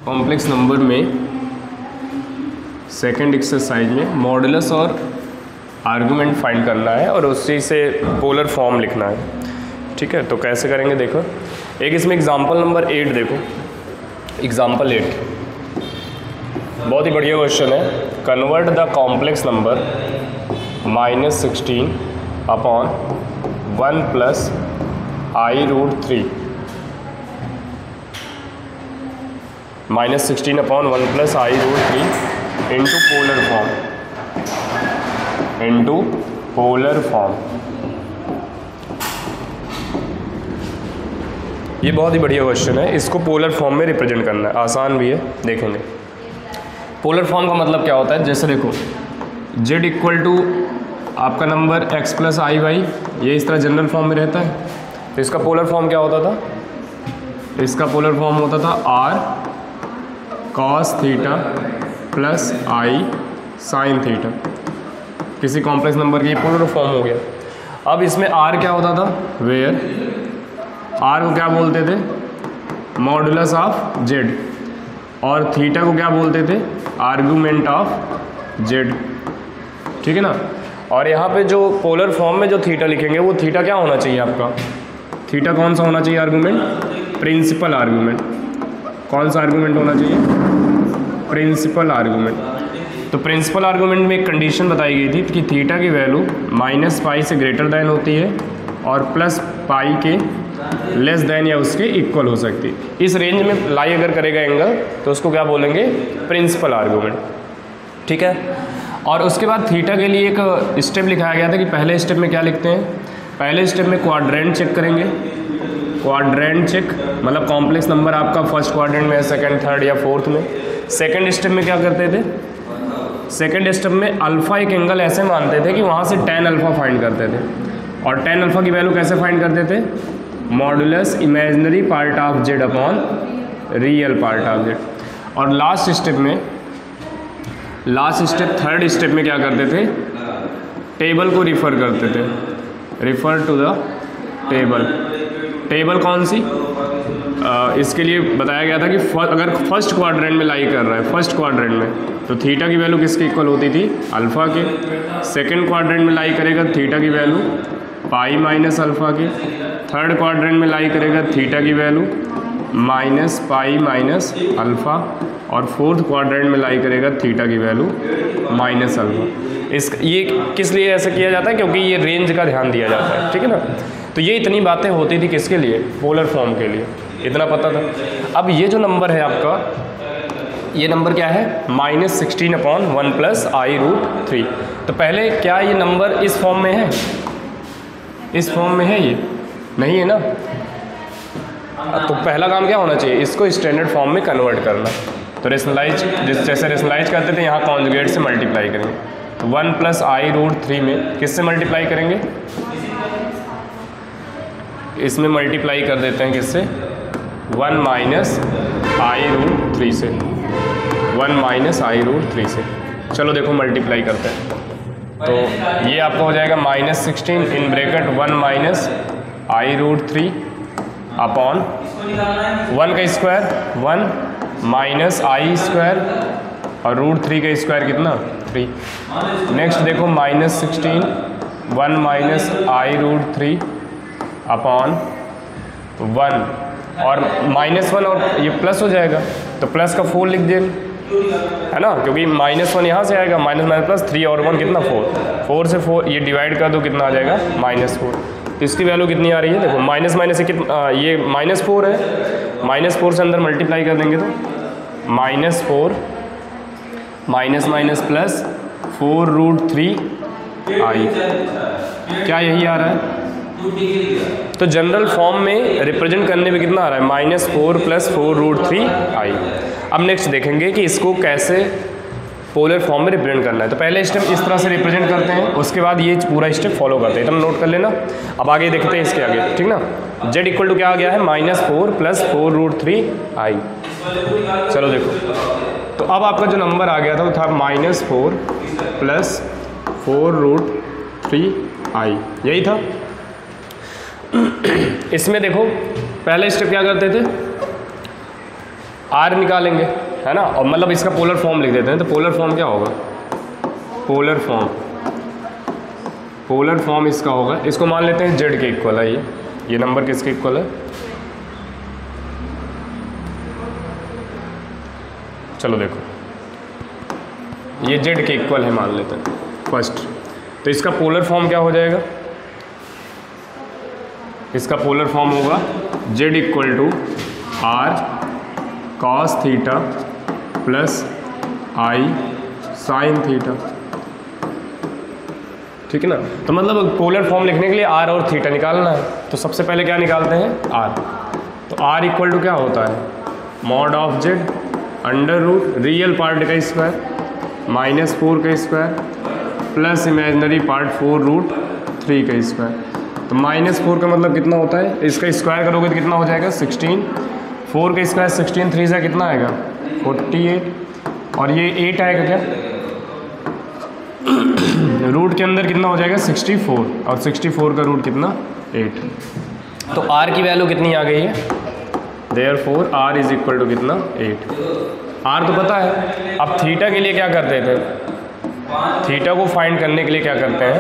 Complex number में second exercise में modulus और आर्गुमेंट फाइंड करना है और उसी से पोलर फॉर्म लिखना है। ठीक है, तो कैसे करेंगे देखो। एक इसमें एग्जांपल नंबर 8 देखो, एग्जांपल 8 बहुत ही बढ़िया क्वेश्चन है। Convert the complex number -16 upon 1 + i√3 -16 upon 1 + i√3 into polar form. ये बहुत ही बढ़िया क्वेश्चन है। इसको पोलर फॉर्म में रिप्रेजेंट करना है, आसान भी है, देखेंगे। पोलर फॉर्म का मतलब क्या होता है, जैसे देखो z = आपका नंबर x + i/, ये इस तरह जनरल फॉर्म में रहता है। तो इसका पोलर फॉर्म क्या होता था, इसका पोलर फॉर्म होता था r cos θ + i sin θ। किसी कॉम्प्लेक्स नंबर की पोलर फॉर्म हो गया। अब इसमें r क्या होता था, वेयर r को क्या बोलते थे, मॉडुलस ऑफ z, और थीटा को क्या बोलते थे, आर्गुमेंट ऑफ z। ठीक है ना। और यहाँ पे जो पोलर फॉर्म में जो थीटा लिखेंगे वो थीटा क्या होना चाहिए आपका, थीटा कौन सा होना चाहिए, आर्गुमेंट, प्रिंसिपल आर्गुमेंट। कौन सा आर्गुमेंट होना चाहिए, प्रिंसिपल आर्गुमेंट। तो प्रिंसिपल आर्गुमेंट में एक कंडीशन बताई गई थी कि थीटा की वैल्यू -π से ग्रेटर दैन होती है और +π के लेस दैन या उसके इक्वल हो सकती है। इस रेंज में लाई अगर करेगा एंगल तो उसको क्या बोलेंगे, प्रिंसिपल आर्गुमेंट। ठीक है। और उसके बाद थीटा के लिए एक स्टेप लिखाया गया था कि पहले स्टेप में क्या लिखते हैं, पहले स्टेप में क्वाड्रेंट चेक करेंगे। क्वाड्रेंट चेक मतलब कॉम्प्लेक्स नंबर आपका फर्स्ट क्वाड्रेंट में है, सेकंड, थर्ड या फोर्थ में। सेकंड स्टेप में क्या करते थे, सेकंड स्टेप में अल्फ़ा एक एंगल ऐसे मानते थे कि वहाँ से tan अल्फ़ा फाइंड करते थे। और tan अल्फ़ा की वैल्यू कैसे फाइंड करते थे, modulus imaginary part of z upon real part of z। और लास्ट स्टेप में, थर्ड स्टेप में क्या करते थे, टेबल को रिफ़र करते थे, refer to the table. Table कौन सी, इसके लिए बताया गया था कि अगर फर्स्ट क्वाड्रेंट में लाई कर रहा है, फर्स्ट क्वाड्रेंट में, तो थीटा की वैल्यू किसके इक्वल होती थी, अल्फ़ा के। सेकंड क्वाड्रेंट में लाई करेगा थीटा की वैल्यू π - अल्फ़ा की। थर्ड क्वाड्रेंट में लाई करेगा थीटा की वैल्यू -π - अल्फ़ा। और फोर्थ क्वाड्रेंट में लाई करेगा थीटा की वैल्यू -अल्फ़ा। ये किस लिए ऐसा किया जाता है, क्योंकि ये रेंज का ध्यान दिया जाता है। ठीक है ना। तो ये इतनी बातें होती थी किसके लिए, पोलर फॉर्म के लिए, इतना पता था। अब ये जो नंबर है आपका, ये नंबर क्या है, -16 अपॉन 1 + i√3। तो पहले क्या ये नंबर इस फॉर्म में है, इस फॉर्म में है, ये नहीं है ना। तो पहला काम क्या होना चाहिए, इसको स्टैंडर्ड फॉर्म में कन्वर्ट करना। तो रेशनलाइज, जैसे रेशनलाइज करते थे, यहाँ कॉन्जुगेट से मल्टीप्लाई करेंगे। तो 1 + i√3 में किससे मल्टीप्लाई करेंगे, इसमें मल्टीप्लाई कर देते हैं किससे, 1 - i√3 से, 1 - i√3 से। चलो देखो मल्टीप्लाई करते हैं। तो ये आपका हो जाएगा -16 इन ब्रैकेट 1 - i√3 अपॉन 1 का स्क्वायर 1 - i² और √3 का स्क्वायर कितना, 3। नेक्स्ट देखो -16 1 - i√3 अपॉन 1 और -1 और ये प्लस हो जाएगा, तो प्लस का 4 लिख देंगे, है ना, क्योंकि -1 यहाँ से आएगा, -3 और 1 कितना, 4 से 4 ये डिवाइड कर दो, कितना आ जाएगा, -4। तो इसकी वैल्यू कितनी आ रही है, देखो माइनस से कितना, ये -4 है, -4 से अंदर मल्टीप्लाई कर देंगे तो -4 प्लस 4√3 i, क्या यही आ रहा है। तो जनरल फॉर्म में रिप्रेजेंट करने में कितना आ रहा है, -4 + 4√3 i। अब नेक्स्ट देखेंगे कि इसको कैसे पोलर फॉर्म में रिप्रेजेंट करना है। तो पहले स्टेप इस तरह से रिप्रेजेंट करते हैं, उसके बाद ये पूरा स्टेप फॉलो करते हैं, एकदम नोट कर लेना। अब आगे देखते हैं इसके आगे, ठीक ना। z = क्या आ गया है, -4 + 4√3 i। चलो देखो, तो अब आपका जो नंबर आ गया था वो था -4 + 4√3 i, यही था। इसमें देखो पहले स्टेप क्या करते थे, आर निकालेंगे, है ना, और मतलब इसका पोलर फॉर्म लिख देते हैं। तो पोलर फॉर्म क्या होगा, पोलर फॉर्म इसका होगा, इसको मान लेते हैं जेड के इक्वल है। ये नंबर किसके इक्वल है, चलो देखो ये जेड के इक्वल है मान लेते हैं फर्स्ट। तो इसका पोलर फॉर्म क्या हो जाएगा, इसका पोलर फॉर्म होगा z equal to r cos theta plus i sine theta, ठीक है ना। तो मतलब पोलर फॉर्म लिखने के लिए आर और थीटा निकालना है। तो सबसे पहले क्या निकालते हैं, आर। तो आर इक्वल टू क्या होता है, mod of z under root real part का स्क्वायर -4 का स्क्वायर प्लस इमेजनरी पार्ट 4√3 का स्क्वायर। तो -4 का मतलब कितना होता है, इसका स्क्वायर करोगे तो कितना हो जाएगा 16, 4 का स्क्वायर 16, 3 से कितना आएगा 48, और ये 8 आएगा क्या, रूट के अंदर कितना हो जाएगा 64, और 64 का रूट कितना 8। तो आर की वैल्यू कितनी आ गई है, therefore r is equal to कितना 8। आर तो पता है। अब थीटा के लिए क्या करते थे, थीटा को फाइंड करने के लिए क्या करते हैं,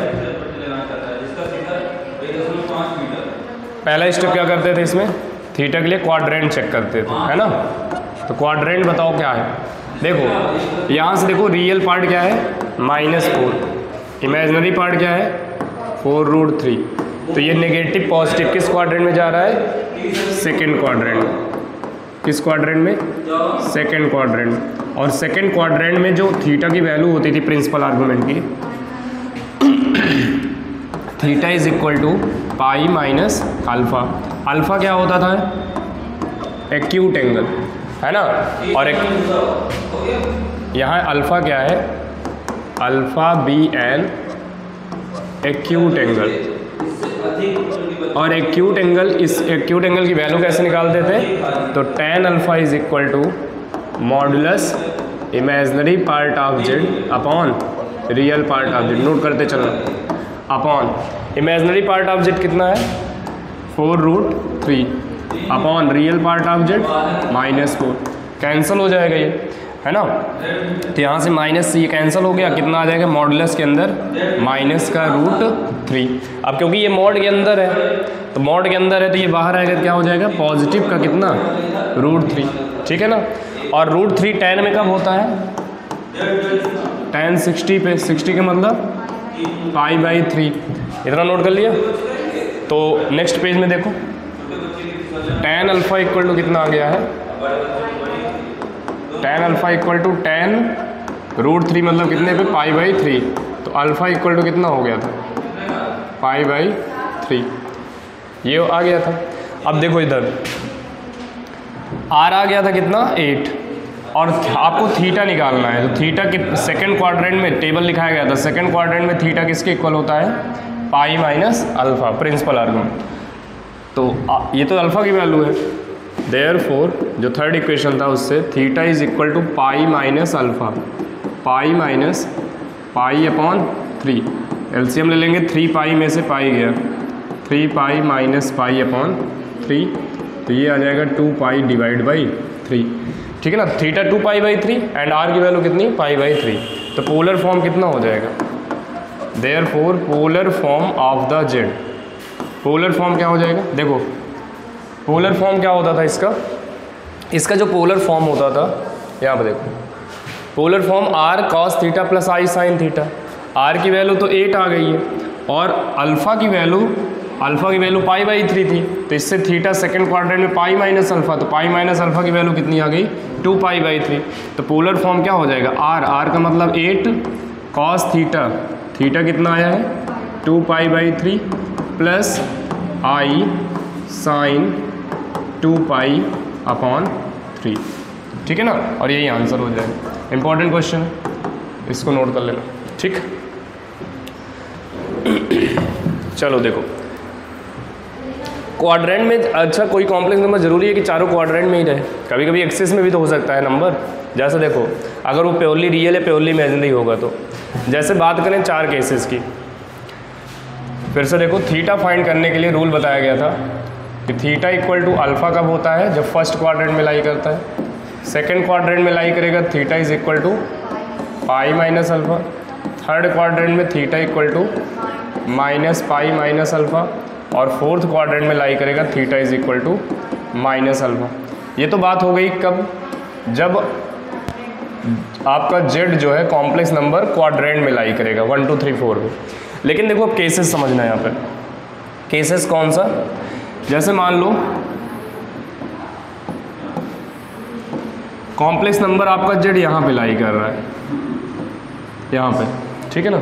पहला स्टेप क्या करते थे इसमें, थीटा के लिए क्वाड्रेंट चेक करते थे, है ना। तो क्वाड्रेंट बताओ क्या है, देखो यहाँ से देखो रियल पार्ट क्या है -4, इमेजिनरी पार्ट क्या है 4√3। तो ये नेगेटिव पॉजिटिव किस क्वाड्रेंट में जा रहा है, सेकेंड क्वाड्रेंट में। किस क्वाड्रेंट में, सेकेंड क्वाड्रेंट में। और सेकेंड क्वाड्रेंट में जो थीटा की वैल्यू होती थी प्रिंसिपल आर्गूमेंट की, theta is equal to pi minus alpha. Alpha क्या होता था, एक्यूट एंगल, है ना। और यहाँ अल्फ़ा क्या है, अल्फ़ा BN एक्यूट एंगल। और एक्यूट एंगल, इस एक्यूट एंगल की वैल्यू कैसे निकालते थे, तो tan alpha is equal to modulus imaginary part of z upon real part of z. Note करते चलना, upon imaginary part of z कितना है 4√3 upon real part of z -4। Cancel हो जाएगा ये, है ना। तो यहाँ से माइनस से ये कैंसिल हो गया, कितना आ जाएगा मॉडुलस के अंदर -√3। अब क्योंकि ये मॉड के अंदर है, तो मॉड के अंदर है तो ये बाहर आएगा, क्या हो जाएगा पॉजिटिव का कितना √3, ठीक है ना। और √3 tan में कब होता है, tan 60 पे, 60 का मतलब π/3। इतना नोट कर लिया। तो नेक्स्ट पेज में देखो tan अल्फ़ा इक्वल टू कितना आ गया है, tan alpha equal to tan √3 मतलब कितने पे π/3। तो अल्फ़ा इक्वल टू कितना हो गया था π/3, ये आ गया था। अब देखो इधर आर आ गया था कितना 8, और आपको थीटा निकालना है। तो थीटा के सेकंड क्वाड्रेंट में टेबल लिखाया गया था, सेकंड क्वाड्रेंट में थीटा किसके इक्वल होता है pi minus alpha, principal argument. तो ये तो अल्फ़ा की वैल्यू है, देयरफॉर जो थर्ड इक्वेशन था उससे theta is equal to pi minus alpha, pi minus pi upon 3। LCM ले लेंगे, 3 पाई में से पाई गया, 3 पाई माइनस पाई अपॉन 3, तो ये आ जाएगा 2 पाई डिवाइड बाई 3, ठीक है ना। थीटा 2 पाई/3 एंड आर की वैल्यू कितनी π/3। तो पोलर फॉर्म कितना हो जाएगा, therefore polar form of the Z, polar form क्या हो जाएगा, देखो पोलर फॉर्म क्या होता था इसका जो पोलर फॉर्म होता था, यहाँ पर देखो polar form r cos theta plus i sine theta. R की वैल्यू तो 8 आ गई है, और अल्फ़ा की वैल्यू π/3 थी, तो इससे थीटा सेकंड क्वाड्रेंट में पाई माइनस अल्फ़ा, तो पाई माइनस अल्फ़ा की वैल्यू कितनी आ गई 2 π/3। तो पोलर फॉर्म क्या हो जाएगा, आर का मतलब 8 कॉस थीटा, थीटा कितना आया है 2 π/3 प्लस आई साइन 2 π/3, ठीक है ना। और यही आंसर हो जाएगा। इंपॉर्टेंट क्वेश्चन है, इसको नोट कर लेना, ठीक। चलो देखो क्वाड्रेंट में, अच्छा कोई कॉम्प्लेक्स नंबर जरूरी है कि चारों क्वाड्रेंट में ही रहे, कभी कभी एक्सिस में भी तो हो सकता है नंबर। जैसे देखो अगर वो प्योरली रियल है प्योरली इमेजिनरी होगा, तो जैसे बात करें 4 केसेस की, फिर से देखो थीटा फाइंड करने के लिए रूल बताया गया था कि थीटा इक्वल टू अल्फ़ा कब होता है, जब फर्स्ट क्वाड्रेंट में लाई करता है, सेकेंड क्वाड्रेंट में लाई करेगा theta is equal to pi minus alpha, third quadrant में theta equal to minus pi minus alpha, और फोर्थ क्वाड्रेंट में लाई करेगा theta is equal to minus alpha. ये तो बात हो गई कब, जब आपका जेड जो है कॉम्प्लेक्स नंबर क्वाड्रेंट में लाई करेगा 1 2 3 4 में। लेकिन देखो अब केसेस समझना है यहाँ पर। केसेस कौन सा, जैसे मान लो कॉम्प्लेक्स नंबर आपका जेड यहाँ पे लाई कर रहा है, यहाँ पे, ठीक है ना।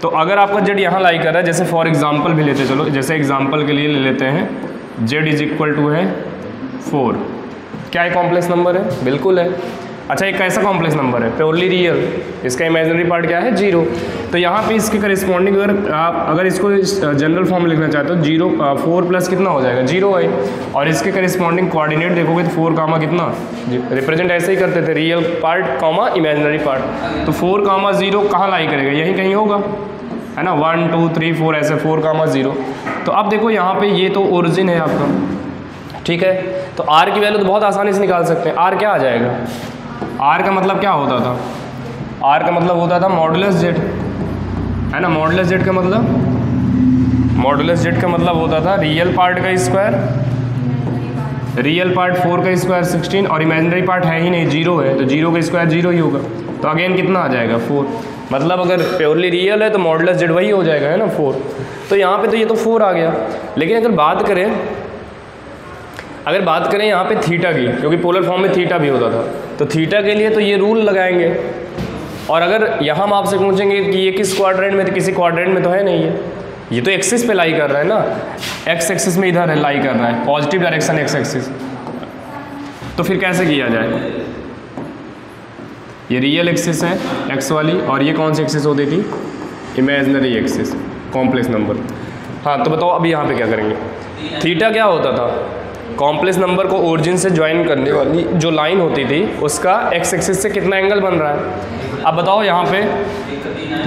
तो अगर आपका जेड यहाँ लाई कर रहा है, जैसे फॉर एग्जांपल भी लेते चलो, जैसे एग्जांपल के लिए ले लेते हैं जेड इज इक्वल टू है 4, क्या है कॉम्प्लेक्स नंबर है, बिल्कुल है। अच्छा, एक कैसा कॉम्प्लेक्स नंबर है, प्योरली रियल, इसका इमेजिनरी पार्ट क्या है 0। तो यहाँ पे इसके करिस्पॉन्डिंग अगर इसको जनरल फॉर्म में लिखना चाहते हो 0 4 प्लस कितना हो जाएगा 0 है, और इसके करिस्पॉन्डिंग कोऑर्डिनेट देखोगे तो 4 कामा कितना, रिप्रेजेंट ऐसे ही करते थे, रियल पार्ट कामा इमेजिनरी पार्ट। तो 4 कामा 0 कहाँ लाई करेगा, यहीं कहीं होगा, है ना, 1 2 3 4 ऐसे 4 कामा 0। तो अब देखो यहाँ पे ये तो ओरिजिन है आपका, ठीक है। तो आर की वैल्यू तो बहुत आसानी से निकाल सकते हैं। आर क्या आ जाएगा, आर का मतलब क्या होता था, आर का मतलब होता था मॉडुलस जेड, है ना। मॉडुलस जेड का मतलब, मॉडुलस जेड का मतलब होता था रियल पार्ट का स्क्वायर, रियल पार्ट 4 का स्क्वायर 16, और इमेजिनरी पार्ट है ही नहीं 0 है, तो 0 का स्क्वायर 0 ही होगा। तो अगेन कितना आ जाएगा 4, मतलब अगर प्योरली रियल है तो मॉडुलस जेड वही हो जाएगा, है ना 4। तो यहाँ पे तो ये तो 4 आ गया। लेकिन अगर बात करें यहाँ पे थीटा की, क्योंकि पोलर फॉर्म में थीटा भी होता था, तो थीटा के लिए तो ये रूल लगाएंगे। और अगर यहाँ हम आपसे पूछेंगे कि ये किस क्वाड्रेंट में, तो किसी क्वाड्रेंट में तो है नहीं है, ये तो एक्सिस पे लाई कर रहा है ना, एक्स एक्सिस में इधर है, लाई कर रहा है, पॉजिटिव डायरेक्शन एक्स एक्सिस। तो फिर कैसे किया जाए, ये रियल एक्सिस है एक्स वाली, और ये कौन सी एक्सिस होती थी, इमेजिनरी एक्सिस, कॉम्प्लेक्स नंबर। हाँ, तो बताओ अभी यहाँ पे क्या करेंगे। थीटा क्या होता था, कॉम्प्लेक्स नंबर को ओरिजिन से ज्वाइन करने वाली जो लाइन होती थी उसका एक्स एक्सिस से कितना एंगल बन रहा है। अब बताओ यहाँ पे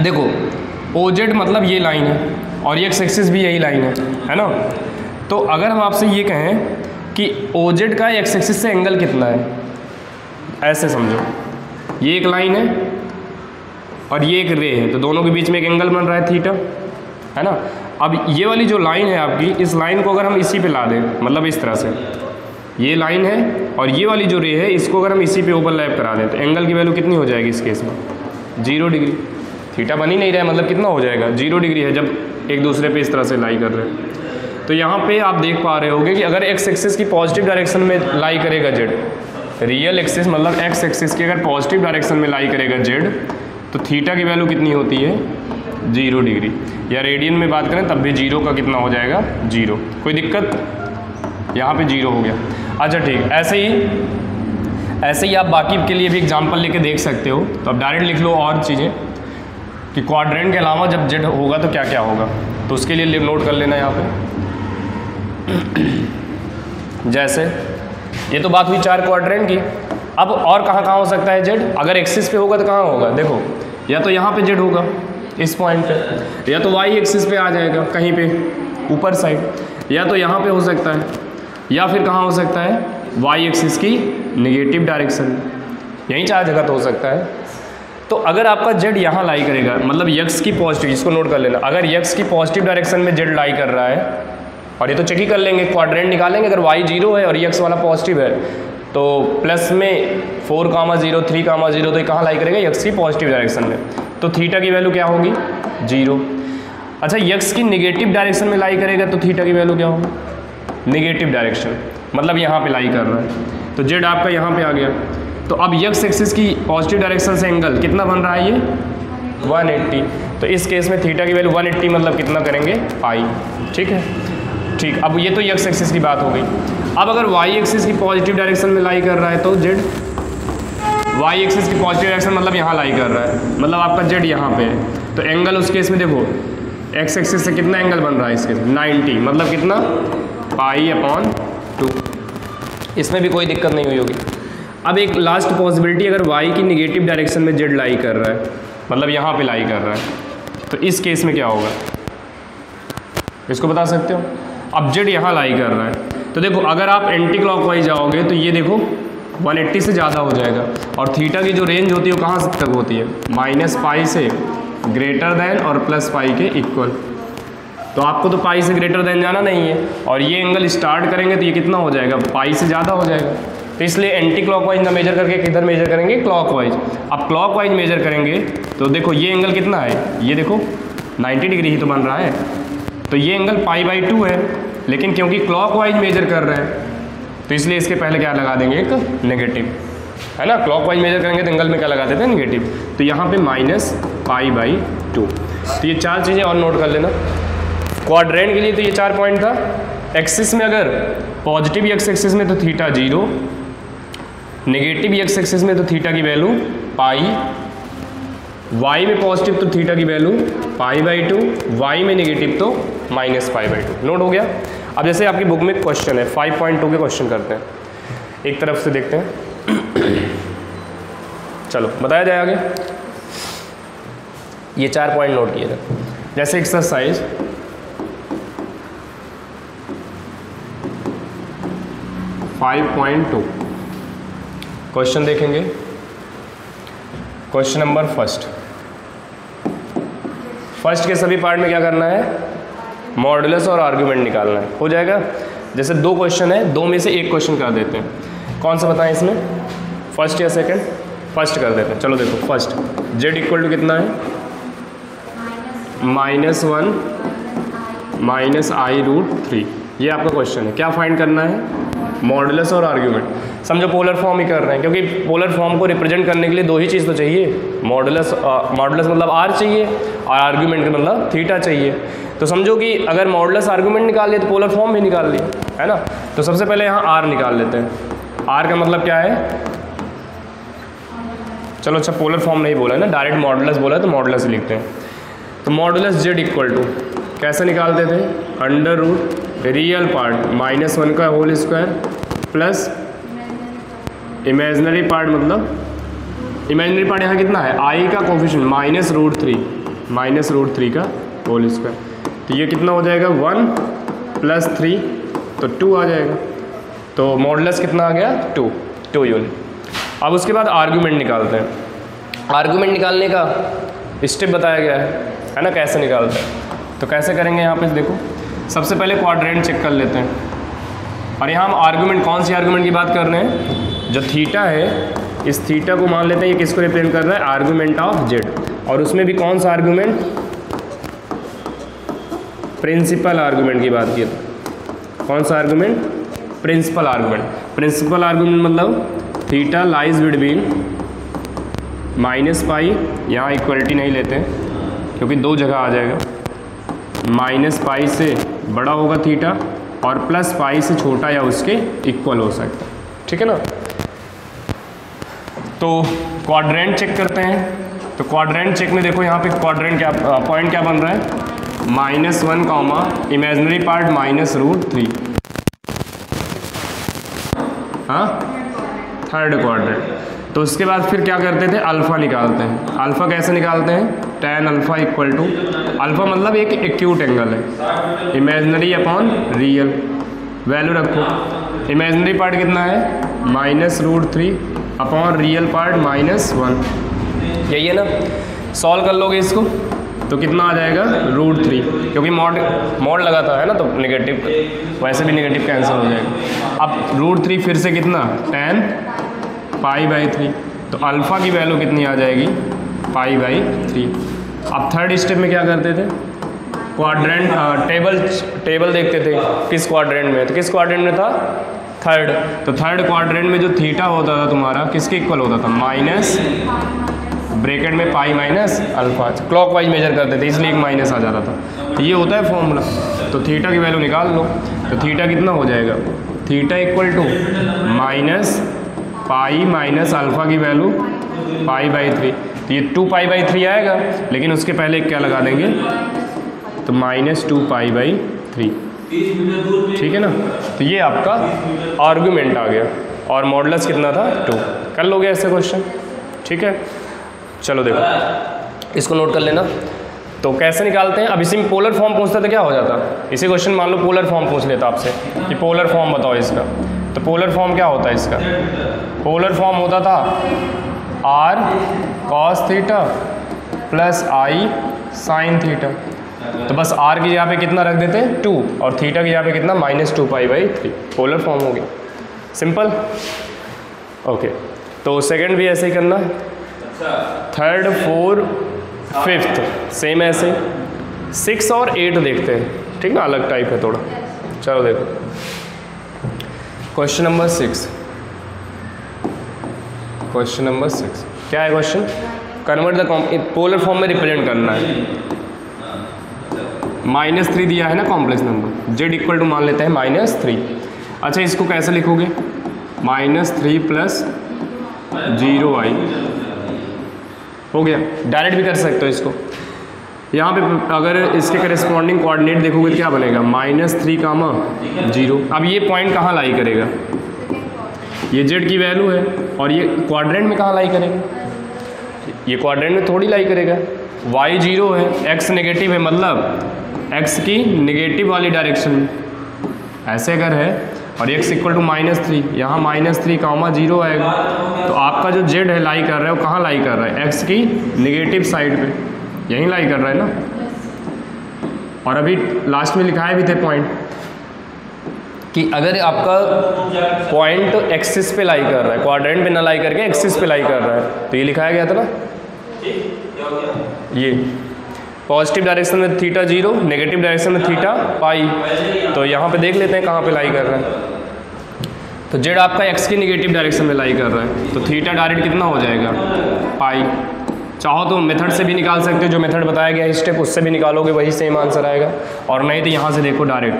देखो, ओ जेड मतलब ये लाइन है, और ये एक्स एक्सिस भी यही लाइन है ना। तो अगर हम आपसे ये कहें कि ओ जेड का एक्स एक्सिस से एंगल कितना है, ऐसे समझो, ये एक लाइन है और ये एक रे है, तो दोनों के बीच में एक एंगल बन रहा है थीटा, है ना। अब ये वाली जो लाइन है आपकी, इस लाइन को अगर हम इसी पे ला दें, मतलब इस तरह से ये लाइन है और ये वाली जो रे है, इसको अगर हम इसी पे ओवरलैप करा दें, तो एंगल की वैल्यू कितनी हो जाएगी इस केस में, 0 डिग्री। थीटा बन ही नहीं रहा है, मतलब कितना हो जाएगा 0 डिग्री है, जब एक दूसरे पे इस तरह से लाई कर रहे हैं। तो यहाँ पे आप देख पा रहे होगे कि अगर एक्स एक्सिस की पॉजिटिव डायरेक्शन में लाई करेगा जेड, रियल एक्सिस मतलब एक्स एक्सिस की अगर पॉजिटिव डायरेक्शन में लाई करेगा जेड, तो थीटा की वैल्यू कितनी होती है 0 डिग्री, या रेडियन में बात करें तब भी 0 का कितना हो जाएगा 0। कोई दिक्कत, यहाँ पे 0 हो गया। अच्छा ठीक, ऐसे ही आप बाकी के लिए भी एग्जांपल लेके देख सकते हो। तो अब डायरेक्ट लिख लो और चीज़ें कि क्वाड्रेंट के अलावा जब जेड होगा तो क्या क्या होगा, तो उसके लिए नोट कर लेना यहाँ पे। जैसे ये तो बात हुई 4 क्वाड्रेंट की। अब और कहाँ हो सकता है जेड, अगर एक्सिस पे होगा तो कहाँ होगा, देखो या तो यहाँ पे जेड होगा इस पॉइंट पे, या तो वाई एक्सिस पे आ जाएगा कहीं पे ऊपर साइड, या तो यहाँ पे हो सकता है, या फिर कहाँ हो सकता है वाई एक्सिस की नेगेटिव डायरेक्शन, यहीं 4 जगह तो हो सकता है। तो अगर आपका जेड यहाँ लाई करेगा, मतलब यक्स की पॉजिटिव, इसको नोट कर लेना, अगर यक्स की पॉजिटिव डायरेक्शन में जेड लाई कर रहा है, और ये तो चेक ही कर लेंगे, क्वाड्रेंट निकालेंगे, अगर वाई 0 है और यक्स वाला पॉजिटिव है तो प्लस में 4 कामा 0 3 कामा 0, तो ये कहाँ लाई करेगा यक्स की पॉजिटिव डायरेक्शन में, तो थीटा की वैल्यू क्या होगी 0। अच्छा, यक्स की नेगेटिव डायरेक्शन में लाई करेगा तो थीटा की वैल्यू क्या होगी नेगेटिव डायरेक्शन, मतलब यहाँ पे लाई कर रहा है, तो जेड आपका यहाँ पे आ गया। तो अब यक्स एक्सिस की पॉजिटिव डायरेक्शन से एंगल कितना बन रहा है ये 180, तो इस केस में थीटा की वैल्यू 180 मतलब कितना करेंगे पाई, ठीक है। ठीक, अब ये तो यक्स एक्सिस की बात हो गई। अब अगर वाई एक्सिस की पॉजिटिव डायरेक्शन में लाई कर रहा है तो जेड, वाई एक्सिस की पॉजिटिव डायरेक्शन मतलब यहाँ लाई कर रहा है, मतलब आपका जेड यहाँ पे है, तो एंगल उस केस में देखो एक्स एक्सिस से कितना एंगल बन रहा है इसके 90, मतलब कितना पाई/2, इसमें भी कोई दिक्कत नहीं हुई होगी। अब एक लास्ट पॉसिबिलिटी, अगर वाई की निगेटिव डायरेक्शन में जेड लाई कर रहा है, मतलब यहाँ पे लाई कर रहा है, तो इस केस में क्या होगा इसको बता सकते हो। अब जेड यहाँ लाई कर रहा है, तो देखो अगर आप एंटी क्लॉकवाइज जाओगे तो ये देखो 180 से ज़्यादा हो जाएगा। और थीटा की जो रेंज होती है वो कहाँ तक होती है, -π से ग्रेटर देन और +π के इक्वल। तो आपको तो पाई से ग्रेटर देन जाना नहीं है, और ये एंगल स्टार्ट करेंगे तो ये कितना हो जाएगा, पाई से ज़्यादा हो जाएगा। तो इसलिए एंटी क्लॉकवाइज ना मेजर करके किधर मेजर करेंगे, क्लॉकवाइज। अब क्लॉकवाइज मेजर करेंगे तो देखो ये एंगल कितना है, ये देखो 90 डिग्री ही तो बन रहा है, तो ये एंगल π/2 है। लेकिन क्योंकि क्लॉकवाइज मेजर कर रहे हैं तो इसलिए इसके पहले क्या लगा देंगे, एक नेगेटिव, है ना। क्लॉकवाइज मेजर करेंगे तो एंगल में क्या लगा देते हैं, नेगेटिव। तो यहाँ पे -π/2। तो ये 4 चीज़ें और नोट कर लेना। क्वाड्रेंट के लिए तो ये 4 पॉइंट था। एक्सिस में अगर पॉजिटिव एक्स एक्सिस में तो थीटा 0, नेगेटिव एक्स एक्सिस में तो थीटा की वैल्यू पाई, वाई में पॉजिटिव तो थीटा की वैल्यू π/2, वाई में नेगेटिव तो -π/2। नोट हो गया। अब जैसे आपकी बुक में क्वेश्चन है 5.2 के क्वेश्चन करते हैं, एक तरफ से देखते हैं। चलो बताया जाए आगे। ये 4 पॉइंट नोट किए थे। जैसे एक्सरसाइज 5.2 क्वेश्चन देखेंगे। क्वेश्चन नंबर फर्स्ट के सभी पार्ट में क्या करना है, मॉडुलस और आर्गुमेंट निकालना है। हो जाएगा। जैसे 2 क्वेश्चन है, 2 में से एक क्वेश्चन कर देते हैं। कौन सा बताएं इसमें, फर्स्ट या सेकंड? फर्स्ट कर देते हैं। चलो देखो फर्स्ट, z इक्वल टू कितना है, -1 -i√3। ये आपका क्वेश्चन है। क्या फाइंड करना है, मॉडुलस और आर्गुमेंट। समझो पोलर फॉर्म ही कर रहे हैं, क्योंकि पोलर फॉर्म को रिप्रेजेंट करने के लिए 2 ही चीज़ तो चाहिए, मॉडुलस मतलब r चाहिए और आर्गुमेंट का मतलब थीटा चाहिए। तो समझो कि अगर मॉडुलस आर्गुमेंट निकाल लिए तो पोलर फॉर्म भी निकाल लिए, है ना। तो सबसे पहले यहाँ r निकाल लेते हैं। r का मतलब क्या है, चलो अच्छा पोलर फॉर्म नहीं बोला है ना, डायरेक्ट मॉडुलस बोला है तो मॉडुलस लिखते हैं। तो मॉडुलस z इक्वल टू कैसे निकालते थे, √ रियल पार्ट -1 का whole square plus imaginary part, मतलब इमेजिनरी पार्ट यहाँ कितना है, i का कोफिशिएंट -√3 का होल स्क्वायर। तो ये कितना हो जाएगा, 1 + 3 तो 2 आ जाएगा। तो मॉडुलस कितना आ गया, 2 यूनिट। अब उसके बाद आर्गुमेंट निकालते हैं। आर्गुमेंट निकालने का स्टेप बताया गया है ना, कैसे निकालते हैं। तो कैसे करेंगे, यहाँ पे देखो सबसे पहले क्वाड्रेंट चेक कर लेते हैं। और यहाँ हम आर्गुमेंट, कौन सी आर्गुमेंट की बात कर रहे हैं, जो थीटा है, इस थीटा को मान लेते हैं ये किसको रिप्रेजेंट कर रहा है, आर्गुमेंट ऑफ z। और उसमें भी कौन सा आर्गुमेंट, प्रिंसिपल आर्गुमेंट की बात की। कौन सा argument, principal argument. Principal argument मतलब थीटा लाइज बिटवीन -π, यहाँ इक्वलिटी नहीं लेते क्योंकि 2 जगह आ जाएगा, -π से बड़ा होगा थीटा और +π से छोटा या उसके इक्वल हो सकता है, ठीक है ना। तो क्वाड्रेंट चेक करते हैं। तो क्वाड्रेंट चेक में देखो यहाँ पे क्वाड्रेंट क्या पॉइंट क्या बन रहा है, -1, इमेजिनरी पार्ट -√3, हाँ थर्ड क्वाड्रेंट। तो उसके बाद फिर क्या करते थे, अल्फ़ा निकालते हैं। अल्फ़ा कैसे निकालते हैं, tan alpha equal to, alpha मतलब एक एक्यूट एंगल है, इमेजिनरी अपॉन रियल। वैल्यू रखो, इमेजिनरी पार्ट कितना है, -√3 अपॉन रियल पार्ट -1। यही है ना। सॉल्व कर लोगे इसको तो कितना आ जाएगा, √3, क्योंकि मॉड लगा था है ना, तो नेगेटिव, वैसे भी नेगेटिव कैंसिल हो जाएगा। अब √3 फिर से कितना, tan π/3। तो अल्फ़ा की वैल्यू कितनी आ जाएगी, π/3। अब थर्ड स्टेप में क्या करते थे, क्वाड्रेंट टेबल देखते थे किस क्वाड्रेंट में, तो किस क्वाड्रेंट में था, थर्ड। तो थर्ड क्वाड्रेंट में जो थीटा होता था तुम्हारा किसके इक्वल होता था, माइनस ब्रैकेट में pi minus alpha. Clockwise measure करते थे इसलिए एक माइनस आ जाता था। तो ये होता है फॉर्मूला। तो थीटा की वैल्यू निकाल लो। तो थीटा कितना हो जाएगा, theta equal to -pi minus alpha की वैल्यू π/3। तो ये 2π/3 आएगा, लेकिन उसके पहले क्या लगा देंगे, तो -2π/3, ठीक है ना। तो ये आपका आर्गुमेंट आ गया और मॉडुलस कितना था, 2। कर लोगे ऐसे क्वेश्चन, ठीक है। चलो देखो इसको नोट कर लेना। तो कैसे निकालते हैं, अब इसी में पोलर फॉर्म पूछता तो क्या हो जाता, इसी क्वेश्चन मान लो पोलर फॉर्म पूछ लेता आपसे कि पोलर फॉर्म बताओ इसका। तो पोलर फॉर्म क्या होता है इसका? पोलर फॉर्म होता था r cos theta plus i sin theta. तो बस r की जगह पे कितना रख देते हैं 2 और थीटा की जगह पे कितना -2π/3। पोलर फॉर्म हो गया, सिंपल। ओके, तो सेकंड भी ऐसे ही करना है, थर्ड, फोर्थ, फिफ्थ सेम ऐसे, 6 और 8 देखते हैं, ठीक ना, अलग टाइप है थोड़ा। चलो देखो क्वेश्चन नंबर 6। क्वेश्चन नंबर 6 क्या है question? Convert the polar form में रिप्रेजेंट करना है। -3 दिया है ना complex number, z equal to मान लेते हैं -3। अच्छा, इसको कैसे लिखोगे? -3 प्लस 0i हो गया। डायरेक्ट भी कर सकते हो इसको। यहाँ पे अगर इसके करेस्पॉन्डिंग कोऑर्डिनेट देखोगे तो क्या बनेगा? -3, 0। अब ये पॉइंट कहाँ लाई करेगा? ये z की वैल्यू है और ये क्वाड्रेंट में कहाँ लाई करेगा? ये क्वाड्रेंट में थोड़ी लाई करेगा। y 0 है, x नेगेटिव है, मतलब x की नेगेटिव वाली डायरेक्शन में ऐसे अगर है, और x इक्वल टू -3, यहाँ -3, 0 आएगा। तो आपका जो z है लाई कर रहा है वो कहाँ लाई कर रहा है? x की नेगेटिव साइड पे, यहीं लाई कर रहा है ना। और अभी लास्ट में लिखाए भी थे पॉइंट कि अगर आपका पॉइंट एक्सिस पे लाई कर रहा है, क्वाड्रेंट पे ना लाई करके एक्सिस पे लाई कर रहा है, तो ये लिखाया गया था ना, ये पॉजिटिव डायरेक्शन में थीटा 0, नेगेटिव डायरेक्शन में थीटा पाई। तो यहाँ पे देख लेते हैं कहाँ पे लाई कर रहा है। तो जेड आपका एक्स की नेगेटिव डायरेक्शन में लाई कर रहा है, तो थीटा डायरेक्ट कितना हो जाएगा? पाई। चाहो तो मेथड से भी निकाल सकते हो, जो मेथड बताया गया है स्टेप, उससे भी निकालोगे वही सेम आंसर आएगा। और नहीं तो यहाँ से देखो डायरेक्ट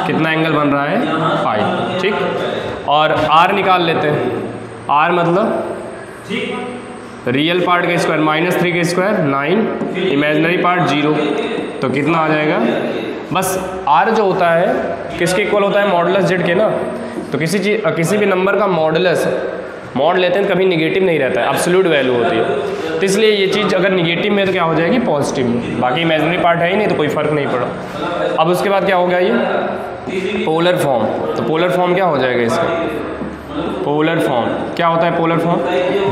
कितना एंगल बन रहा है? पाई, ठीक। और आर निकाल लेते हैं। आर मतलब रियल पार्ट का स्क्वायर, -3 का स्क्वायर 9, इमेजिनरी पार्ट 0, तो कितना आ जाएगा? बस आर जो होता है किसके इक्वल होता है? मॉडुलस जेड के ना। तो किसी भी नंबर का मॉडुलस मॉड लेते हैं कभी निगेटिव नहीं रहता है, एब्सोल्यूट वैल्यू होती है। तो इसलिए ये चीज़ अगर निगेटिव में तो क्या हो जाएगी? पॉजिटिव में। बाकी इमेजिनरी पार्ट है ही नहीं तो कोई फ़र्क नहीं पड़ा। अब उसके बाद क्या हो गया? ये पोलर फॉर्म। तो पोलर फॉर्म क्या हो जाएगा इसका? पोलर फॉर्म क्या होता है? Polar form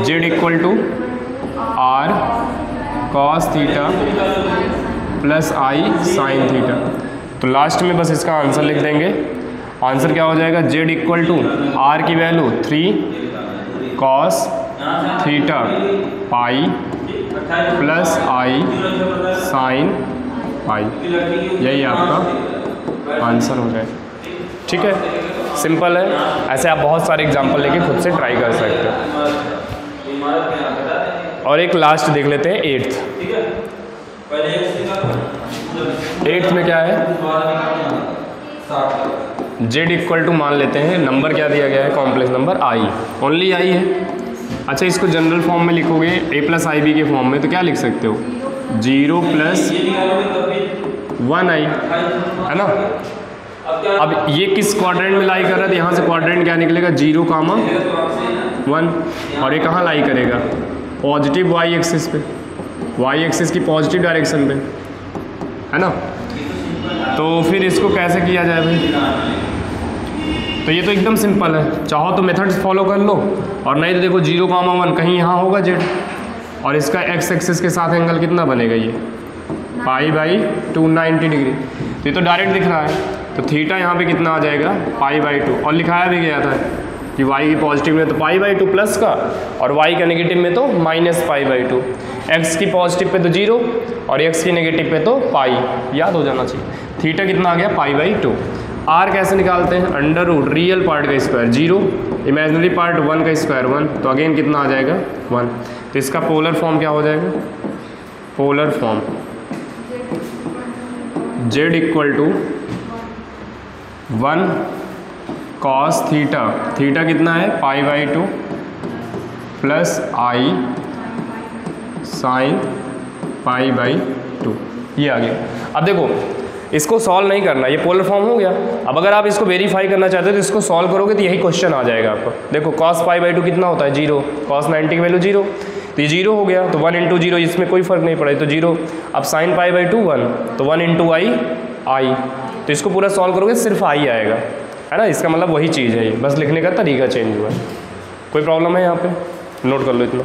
z equal to r cos theta plus i sin theta. तो लास्ट में बस इसका आंसर लिख देंगे। आंसर क्या हो जाएगा? जेड इक्वल टू r की value 3 cos theta pi plus i sin पाई, यही आपका आंसर हो जाए। ठीक है, सिंपल है। ऐसे आप बहुत सारे एग्जाम्पल लेके खुद से ट्राई कर सकते हो। और एक लास्ट देख लेते हैं 8th। 8th में क्या है? z इक्वल टू मान लेते हैं, नंबर क्या दिया गया है? Complex number i, only i है। अच्छा, इसको जनरल फॉर्म में लिखोगे a प्लस आई बी के फॉर्म में, तो क्या लिख सकते हो? 0 प्लस 1i, है ना। अब ये किस क्वाड्रेंट में लाई कर रहा है? तो यहाँ से क्वाड्रेंट क्या निकलेगा? 0, 1। और ये कहाँ लाई करेगा? पॉजिटिव y एक्सिस पे, y एक्सिस की पॉजिटिव डायरेक्शन पे, है ना। तो फिर इसको कैसे किया जाए भाई? तो ये तो एकदम सिंपल है, चाहो तो मेथड्स फॉलो कर लो, और नहीं तो देखो 0, 1 कहीं यहाँ होगा z, और इसका x एक्सिस के साथ एंगल कितना बनेगा? ये π/290 डिग्री। तो ये तो डायरेक्ट दिख रहा है। तो थीटा यहाँ पे कितना आ जाएगा? π/2। और लिखाया भी गया था कि y की पॉजिटिव में तो π/2 प्लस का, और y का नेगेटिव में तो -π/2। x की पॉजिटिव पे तो 0 और x की नेगेटिव पे तो पाई, याद हो जाना चाहिए। थीटा कितना आ गया? π/2। r कैसे निकालते हैं? अंडर रूट रियल पार्ट का स्क्वायर 0, इमेजिनरी पार्ट 1 का स्क्वायर 1, तो अगेन कितना आ जाएगा? 1। तो इसका पोलर फॉर्म क्या हो जाएगा? Polar form z equal to 1 cos theta, theta कितना है? π/2 प्लस i sin π/2, ये आ गया। अब देखो इसको सॉल्व नहीं करना, ये पोलर फॉर्म हो गया। अब अगर आप इसको वेरीफाई करना चाहते हो तो इसको सॉल्व करोगे तो यही क्वेश्चन आ जाएगा आपको। देखो cos π/2 कितना होता है? 0, cos 90 की वैल्यू 0, तो ये 0 हो गया, तो 1 × 0, इसमें कोई फ़र्क नहीं पड़ा, तो 0। अब sin π/2 1, तो 1 × i, तो इसको पूरा सॉल्व करोगे सिर्फ i आएगा। है ना, इसका मतलब वही चीज़ है ये, बस लिखने का तरीका चेंज हुआ है। कोई प्रॉब्लम है यहाँ पे, नोट कर लो इतना।